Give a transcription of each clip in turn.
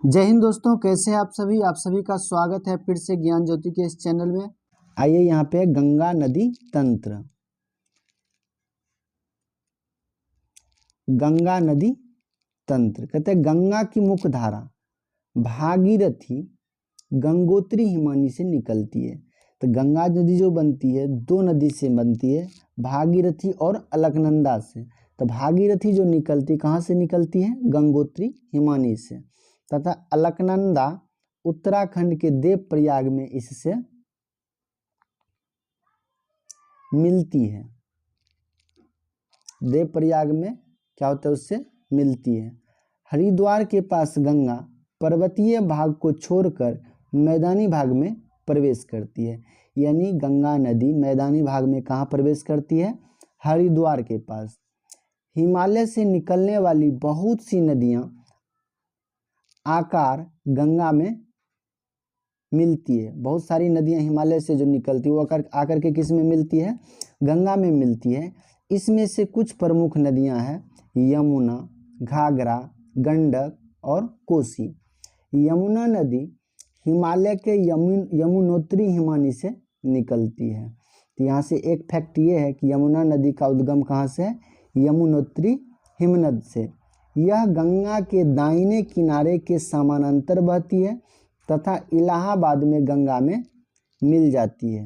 जय हिंद दोस्तों, कैसे हैं आप सभी का स्वागत है फिर से ज्ञान ज्योति के इस चैनल में। आइए यहाँ पे गंगा नदी तंत्र। गंगा नदी तंत्र कहते हैं गंगा की मुख्य धारा भागीरथी गंगोत्री हिमानी से निकलती है। तो गंगा नदी जो बनती है दो नदी से बनती है, भागीरथी और अलकनंदा से। तो भागीरथी जो निकलती कहाँ से निकलती है? गंगोत्री हिमानी से। तथा अलकनंदा उत्तराखंड के देवप्रयाग में इससे मिलती है। देवप्रयाग में क्या होता है? उससे मिलती है। हरिद्वार के पास गंगा पर्वतीय भाग को छोड़कर मैदानी भाग में प्रवेश करती है। यानी गंगा नदी मैदानी भाग में कहाँ प्रवेश करती है? हरिद्वार के पास। हिमालय से निकलने वाली बहुत सी नदियाँ आकार गंगा में मिलती है। बहुत सारी नदियाँ हिमालय से जो निकलती है वो आकर के किस में मिलती है? गंगा में मिलती है। इसमें से कुछ प्रमुख नदियाँ हैं यमुना, घाघरा, गंडक और कोसी। यमुना नदी हिमालय के यमुनोत्री हिमानी से निकलती है। तो यहाँ से एक फैक्ट ये है कि यमुना नदी का उद्गम कहाँ से है? यमुनोत्री हिमनद से। यह गंगा के दाहिने किनारे के समानांतर बहती है तथा इलाहाबाद में गंगा में मिल जाती है।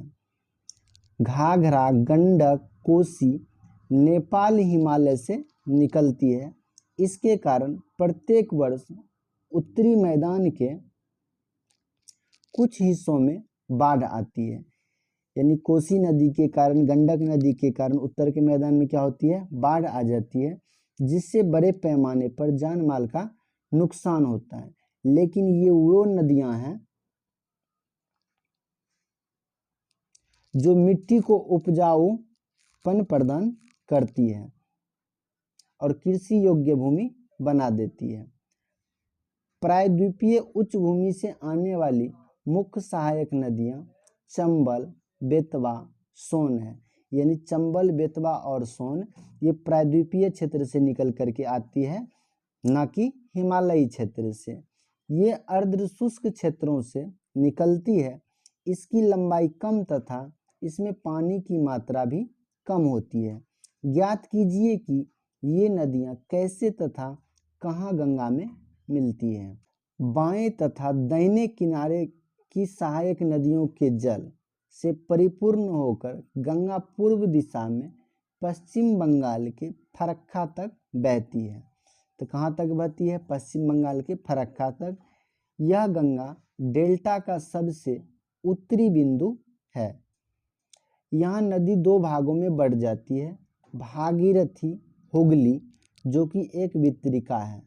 घाघरा, गंडक, कोसी नेपाल हिमालय से निकलती है। इसके कारण प्रत्येक वर्ष उत्तरी मैदान के कुछ हिस्सों में बाढ़ आती है। यानी कोसी नदी के कारण, गंडक नदी के कारण उत्तर के मैदान में क्या होती है? बाढ़ आ जाती है, जिससे बड़े पैमाने पर जान माल का नुकसान होता है। लेकिन ये वो नदियां हैं जो मिट्टी को उपजाऊपन प्रदान करती है और कृषि योग्य भूमि बना देती है। प्रायद्वीपीय उच्च भूमि से आने वाली मुख्य सहायक नदियां चंबल, बेतवा, सोन है। यानी चंबल, बेतवा और सोन ये प्रायद्वीपीय क्षेत्र से निकल करके आती है, न कि हिमालयी क्षेत्र से। ये अर्ध शुष्क क्षेत्रों से निकलती है। इसकी लंबाई कम तथा इसमें पानी की मात्रा भी कम होती है। ज्ञात कीजिए कि ये नदियाँ कैसे तथा कहाँ गंगा में मिलती हैं। बाएं तथा दाहिने किनारे की सहायक नदियों के जल से परिपूर्ण होकर गंगा पूर्व दिशा में पश्चिम बंगाल के फरक्का तक बहती है। तो कहाँ तक बहती है? पश्चिम बंगाल के फरक्का तक। यह गंगा डेल्टा का सबसे उत्तरी बिंदु है। यहाँ नदी दो भागों में बढ़ जाती है। भागीरथी हुगली जो कि एक वितरिका है,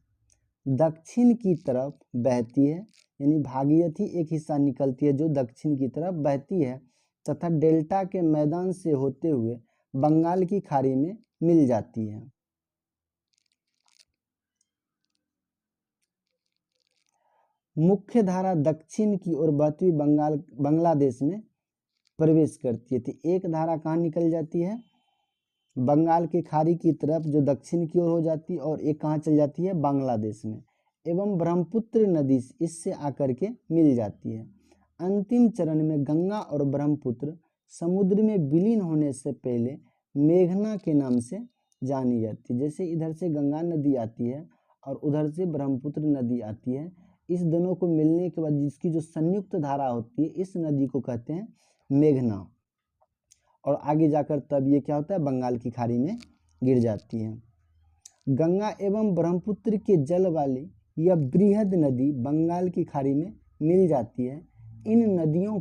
दक्षिण की तरफ बहती है। यानी भागीरथी एक हिस्सा निकलती है जो दक्षिण की तरफ बहती है तथा डेल्टा के मैदान से होते हुए बंगाल की खाड़ी में मिल जाती है। मुख्य धारा दक्षिण की ओर बहती हुई बांग्लादेश में प्रवेश करती है। तो एक धारा कहाँ निकल जाती है? बंगाल की खाड़ी की तरफ जो दक्षिण की ओर हो जाती है, और एक कहाँ चल जाती है? बांग्लादेश में। एवं ब्रह्मपुत्र नदी इससे आकर के मिल जाती है। अंतिम चरण में गंगा और ब्रह्मपुत्र समुद्र में विलीन होने से पहले मेघना के नाम से जानी जाती है। जैसे इधर से गंगा नदी आती है और उधर से ब्रह्मपुत्र नदी आती है, इस दोनों को मिलने के बाद जिसकी जो संयुक्त धारा होती है इस नदी को कहते हैं मेघना। और आगे जाकर तब ये क्या होता है? बंगाल की खाड़ी में गिर जाती है। गंगा एवं ब्रह्मपुत्र के जल वाली यह बृहद नदी बंगाल की खाड़ी में मिल जाती है। इन नदियों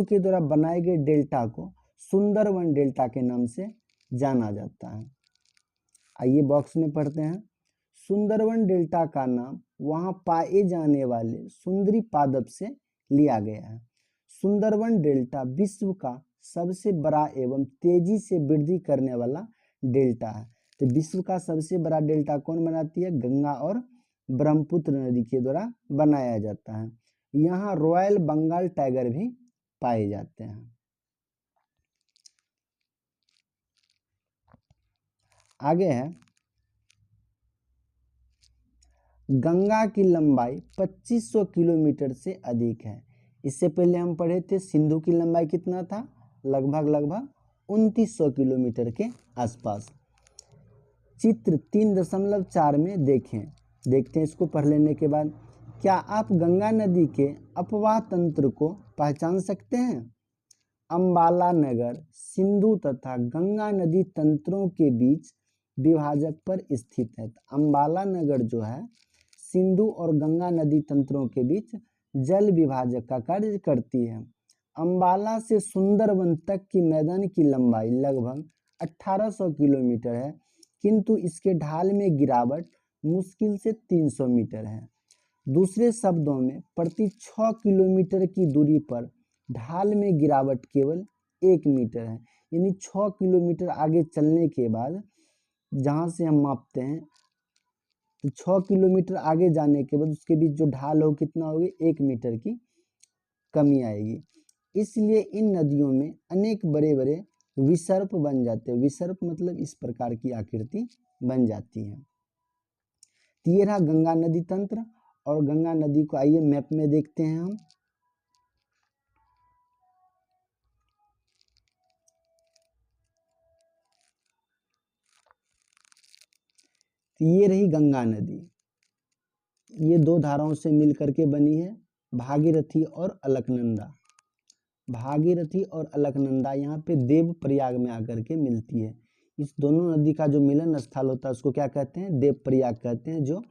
के द्वारा बनाए गए डेल्टा को सुंदरवन डेल्टा के नाम से जाना जाता है। आइए बॉक्स में पढ़ते हैं। सुंदरवन डेल्टा का नाम वहां पाए जाने वाले सुंदरी पादप से लिया गया है। सुंदरवन डेल्टा विश्व का सबसे बड़ा एवं तेजी से वृद्धि करने वाला डेल्टा है। तो विश्व का सबसे बड़ा डेल्टा कौन बनाती है? गंगा और ब्रह्मपुत्र नदी के द्वारा बनाया जाता है। यहाँ रॉयल बंगाल टाइगर भी पाए जाते हैं। आगे है गंगा की लंबाई 2500 किलोमीटर से अधिक है। इससे पहले हम पढ़े थे सिंधु की लंबाई कितना था, लगभग 2900 किलोमीटर के आसपास। चित्र 3.4 में देखते हैं इसको पढ़ लेने के बाद। क्या आप गंगा नदी के अपवाह तंत्र को पहचान सकते हैं? अंबाला नगर सिंधु तथा गंगा नदी तंत्रों के बीच विभाजक पर स्थित है। अंबाला नगर जो है सिंधु और गंगा नदी तंत्रों के बीच जल विभाजक का कार्य करती है। अंबाला से सुंदरबन तक की मैदान की लंबाई लगभग 1800 किलोमीटर है, किंतु इसके ढाल में गिरावट मुश्किल से 300 मीटर है। दूसरे शब्दों में प्रति 6 किलोमीटर की दूरी पर ढाल में गिरावट केवल 1 मीटर है। यानी 6 किलोमीटर आगे चलने के बाद जहाँ से हम मापते हैं तो 6 किलोमीटर आगे जाने के बाद उसके बीच जो ढाल हो कितना होगी, 1 मीटर की कमी आएगी। इसलिए इन नदियों में अनेक बड़े बड़े विसर्प बन जाते हैं। विसर्प मतलब इस प्रकार की आकृति बन जाती है। तो ये रहा गंगा नदी तंत्र। और गंगा नदी को आइए मैप में देखते हैं हम। तो ये रही गंगा नदी, ये दो धाराओं से मिलकर के बनी है, भागीरथी और अलकनंदा। भागीरथी और अलकनंदा यहाँ पे देवप्रयाग में आकर के मिलती है। इस दोनों नदी का जो मिलन स्थल होता है उसको क्या कहते हैं, देवप्रयाग कहते हैं। जो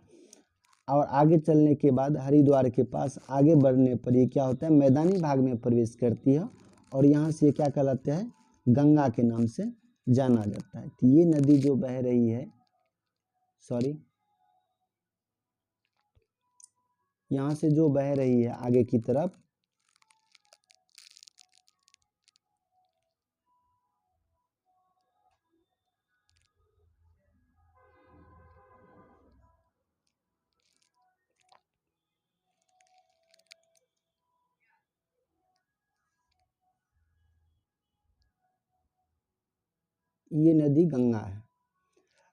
और आगे चलने के बाद हरिद्वार के पास आगे बढ़ने पर ये क्या होता है, मैदानी भाग में प्रवेश करती है और यहाँ से ये क्या कहलाते हैं, गंगा के नाम से जाना जाता है। तो ये नदी जो बह रही है, यहाँ से जो बह रही है आगे की तरफ, ये नदी गंगा है।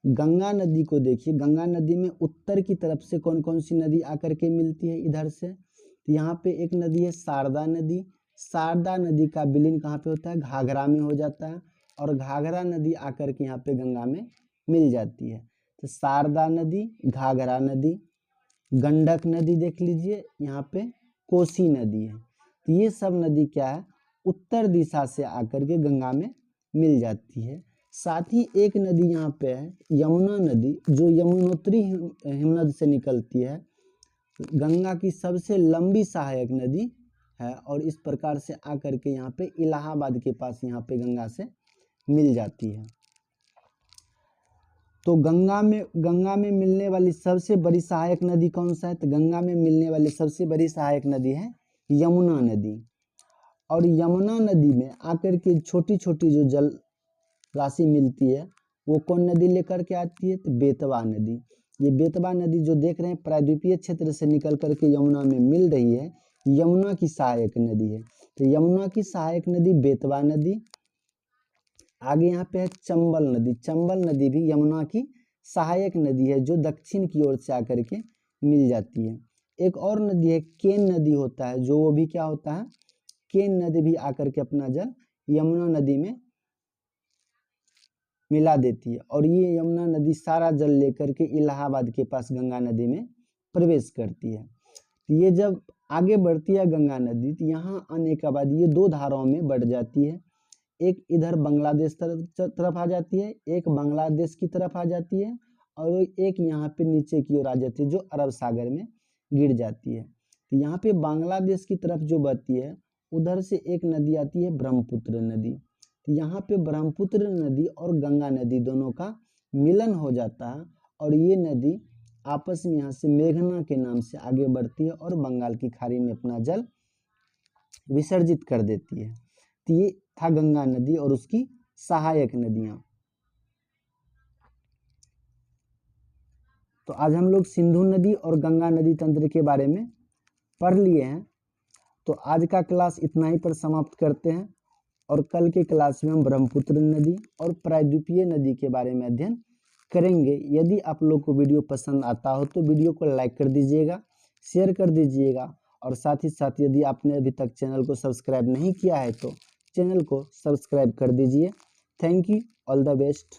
गंगा नदी को देखिए, गंगा नदी में उत्तर की तरफ से कौन कौन सी नदी आकर के मिलती है इधर से। तो यहाँ पे एक नदी है शारदा नदी। शारदा नदी का विलीन कहाँ पे होता है, घाघरा में हो जाता है और घाघरा नदी आकर के यहाँ पे गंगा में मिल जाती है। तो शारदा नदी, घाघरा नदी, गंडक नदी देख लीजिए, यहाँ पे कोसी नदी है। तो ये सब नदी क्या है, उत्तर दिशा से आकर के गंगा में मिल जाती है। साथ ही एक नदी यहाँ पे है यमुना नदी, जो यमुनोत्री हिमनद से निकलती है। गंगा की सबसे लंबी सहायक नदी है और इस प्रकार से आकर के यहाँ पे इलाहाबाद के पास यहाँ पे गंगा से मिल जाती है। तो गंगा में मिलने वाली सबसे बड़ी सहायक नदी कौन सा है, तो गंगा में मिलने वाली सबसे बड़ी सहायक नदी है यमुना नदी। और यमुना नदी में आकर के छोटी छोटी जो जल राशि मिलती है वो कौन नदी लेकर के आती है, तो बेतवा नदी। ये बेतवा नदी जो देख रहे हैं प्रायद्वीपीय क्षेत्र से निकल करके यमुना में मिल रही है, यमुना की सहायक नदी है। तो यमुना की सहायक नदी बेतवा नदी। आगे यहाँ पे है चंबल नदी। चंबल नदी भी यमुना की सहायक नदी है, जो दक्षिण की ओर से आकर के मिल जाती है। एक और नदी है केन नदी होता है, जो वो भी क्या होता है, केन नदी भी आकर के अपना जल यमुना नदी में मिला देती है। और ये यमुना नदी सारा जल लेकर के इलाहाबाद के पास गंगा नदी में प्रवेश करती है। तो ये जब आगे बढ़ती है गंगा नदी, तो यहाँ आने के बाद ये दो धाराओं में बढ़ जाती है। एक इधर बांग्लादेश तरफ आ जाती है, एक बांग्लादेश की तरफ आ जाती है और एक यहाँ पे नीचे की ओर आ जाती है, जो अरब सागर में गिर जाती है। तो यहाँ पे बांग्लादेश की तरफ जो बहती है उधर से एक नदी आती है ब्रह्मपुत्र नदी। तो यहाँ पे ब्रह्मपुत्र नदी और गंगा नदी दोनों का मिलन हो जाता है और ये नदी आपस में यहाँ से मेघना के नाम से आगे बढ़ती है और बंगाल की खाड़ी में अपना जल विसर्जित कर देती है। तो ये था गंगा नदी और उसकी सहायक नदियां। तो आज हम लोग सिंधु नदी और गंगा नदी तंत्र के बारे में पढ़ लिए हैं। तो आज का क्लास इतना ही पर समाप्त करते हैं और कल के क्लास में हम ब्रह्मपुत्र नदी और प्रायद्वीपीय नदी के बारे में अध्ययन करेंगे। यदि आप लोग को वीडियो पसंद आता हो तो वीडियो को लाइक कर दीजिएगा, शेयर कर दीजिएगा और साथ ही साथ यदि आपने अभी तक चैनल को सब्सक्राइब नहीं किया है तो चैनल को सब्सक्राइब कर दीजिए। Thank you, all the best.